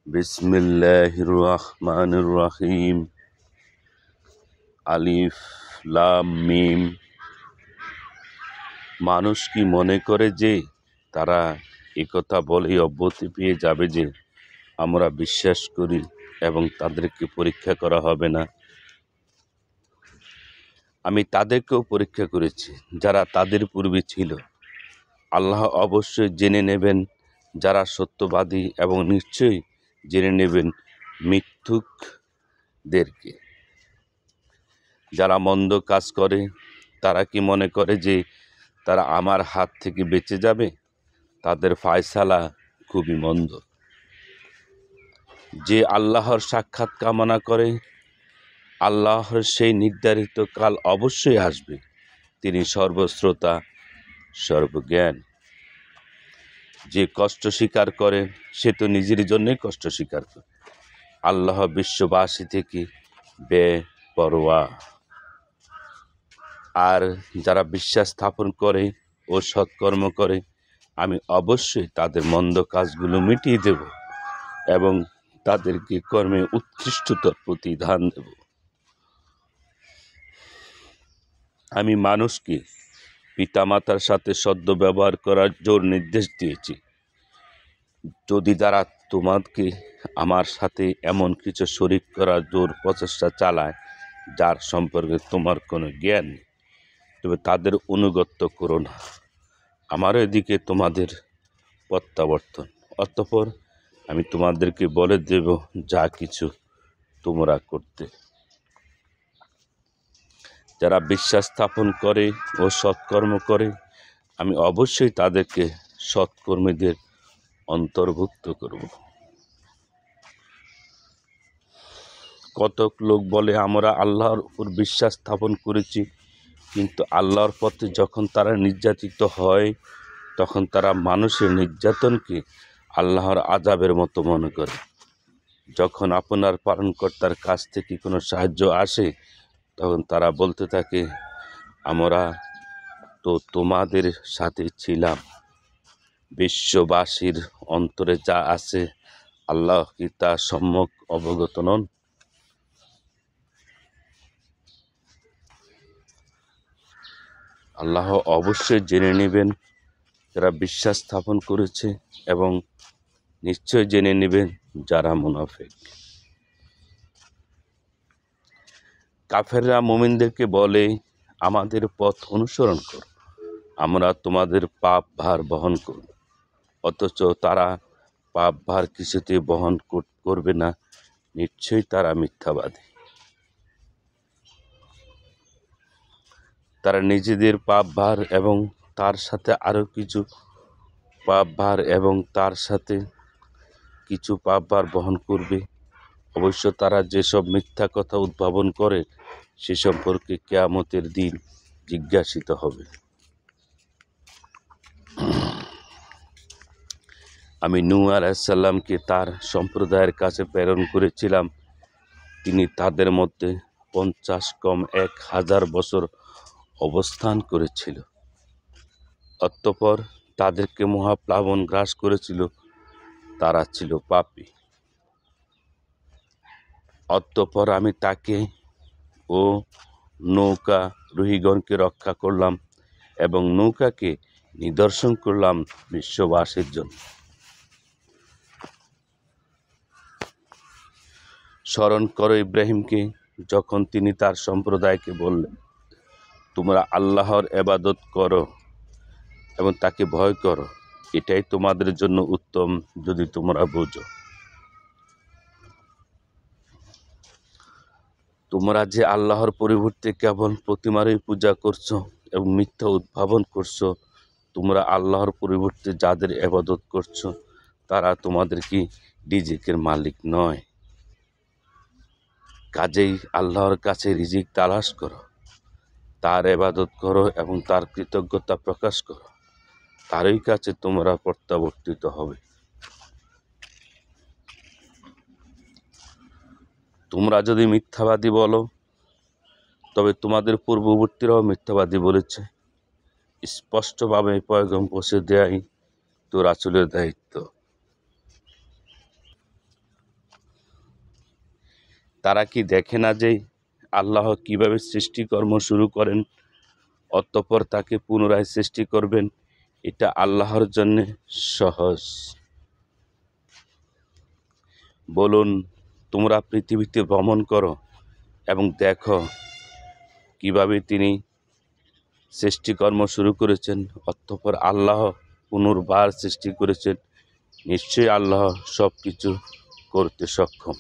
বিসমিল্লাহির রহমানির রহিম। আলিফ লাম মিম। মানুষ কি মনে করে যে তারা একথা বলেই অব্যাহতি পেয়ে যাবে যে আমরা বিশ্বাস করি এবং তাদেরকে পরীক্ষা করা হবে না? আমি তাদেরকেও পরীক্ষা করেছি যারা তাদের পূর্বে ছিল। আল্লাহ অবশ্যই জেনে নেবেন যারা সত্যবাদী এবং নিশ্চয়ই জেনে নেবেন মিথ্যুকদেরকে। যারা মন্দ কাজ করে তারা কি মনে করে যে তারা আমার হাত থেকে বেঁচে যাবে? তাদের ফায়সালা খুবই মন্দ। যে আল্লাহর সাক্ষাৎ কামনা করে, আল্লাহর সেই নির্ধারিত কাল অবশ্যই আসবে। তিনি সর্বশ্রোতা, সর্বজ্ঞান। যে কষ্ট স্বীকার করে সে তো নিজের জন্যই কষ্ট স্বীকার করে। আল্লাহ বিশ্ববাসী থেকে বেপরোয়া। আর যারা বিশ্বাস স্থাপন করে ও সৎকর্ম করে, আমি অবশ্যই তাদের মন্দ কাজগুলো মিটিয়ে দেব এবং তাদেরকে কর্মে উৎকৃষ্টতর প্রতিদান দেব। আমি মানুষকে পিতামাতার সাথে সদ্য ব্যবহার করার জোর নির্দেশ দিয়েছি। যদি তারা তোমাকে আমার সাথে এমন কিছু শরিক করার জোর প্রচেষ্টা চালায় যার সম্পর্কে তোমার কোনো জ্ঞান নেই, তবে তাদের অনুগত্য করো না। আমার এদিকে তোমাদের প্রত্যাবর্তন। অতঃপর আমি তোমাদেরকে বলে দেব যা কিছু তোমরা করতে। যারা বিশ্বাস স্থাপন করে ও সৎকর্ম করে, আমি অবশ্যই তাদেরকে সৎকর্মীদের অন্তর্ভুক্ত করব। কতক লোক বলে আমরা আল্লাহর উপর বিশ্বাস স্থাপন করেছি, কিন্তু আল্লাহর পথে যখন তারা নির্যাতিত হয় তখন তারা মানুষের নির্যাতনকে আল্লাহর আযাবের মতো মনে করে। যখন আপনার পালনকর্তার কাছ থেকে কোনো সাহায্য আসে তখন তারা বলতে থাকে, আমরা তো তোমাদের সাথে ছিলাম। বিশ্ববাসীর অন্তরে যা আছে আল্লাহ কি তা সম্যক অবগত নন? আল্লাহ অবশ্যই জেনে নেবেন যারা বিশ্বাস স্থাপন করেছে এবং নিশ্চয় জেনে নেবেন যারা মুনাফিক। কাফেররা মুমিনদেরকে বলে, আমাদের পথ অনুসরণ করো, আমরা তোমাদের পাপ ভার বহন করব। অথচ তারা পাপ ভার কিছুতে বহন করবে না। নিশ্চয়ই তারা মিথ্যাবাদী। তারা নিজেদের পাপ ভার এবং তার সাথে আরও কিছু পাপ ভার এবং তার সাথে কিছু পাপ ভার বহন করবে। অবশ্য তারা যেসব মিথ্যা কথা উদ্ভাবন করে সে সম্পর্কে কিয়ামতের দিন জিজ্ঞাসিত হবে। আমি নূহ আলাইহিস সালামকে তার সম্প্রদায়ের কাছে প্রেরণ করেছিলাম। তিনি তাদের মধ্যে 50 কম 1000 বছর অবস্থান করেছিল। অতঃপর তাদেরকে মহাপ্লাবন গ্রাস করেছিল। তারা ছিল পাপী। অতঃপর আমি তাকে ও নৌকা রোহীগণকে রক্ষা করলাম এবং নৌকাকে নিদর্শন করলাম বিশ্ববাসীর জন্য। স্মরণ করো ইব্রাহিমকে, যখন তিনি তার সম্প্রদায়কে বললেন, তোমরা আল্লাহর ইবাদত করো এবং তাকে ভয় করো, এটাই তোমাদের জন্য উত্তম যদি তোমরা বোঝো। তোমরা যে আল্লাহর পরিবর্তে কেবল প্রতিমারই পূজা করছো এবং মিথ্যা উদ্ভাবন করছো, তোমরা আল্লাহর পরিবর্তে যাদের ইবাদত করছো তারা তোমাদের কি রিজিকের মালিক নয়? কাজেই আল্লাহর কাছে রিজিক তালাশ করো, তার ইবাদত করো এবং তার কৃতজ্ঞতা প্রকাশ করো। তারই কাছে তোমরা প্রত্যাবর্তিত হবে। তোমরা যদি মিথ্যাবাদী বলো, তবে তোমাদের পূর্ববর্তীরাও মিথ্যাবাদী বলেছে। স্পষ্টভাবে পয়গাম পৌঁছে দেয়াই তো রাসূলের দায়িত্ব। তারা কি দেখে না যে আল্লাহ কিভাবে সৃষ্টিকর্ম শুরু করেন, অতঃপর তাকে পুনরায় সৃষ্টি করবেন? এটা আল্লাহর জন্য সহজ। বলুন, তোমরা পৃথিবীতে ভ্রমণ করো এবং দেখো কিভাবে তিনি সৃষ্টিকর্ম শুরু করেছেন, অতঃপর আল্লাহ পুনর্বার সৃষ্টি করেছেন। নিশ্চয়ই আল্লাহ সব কিছু করতে সক্ষম।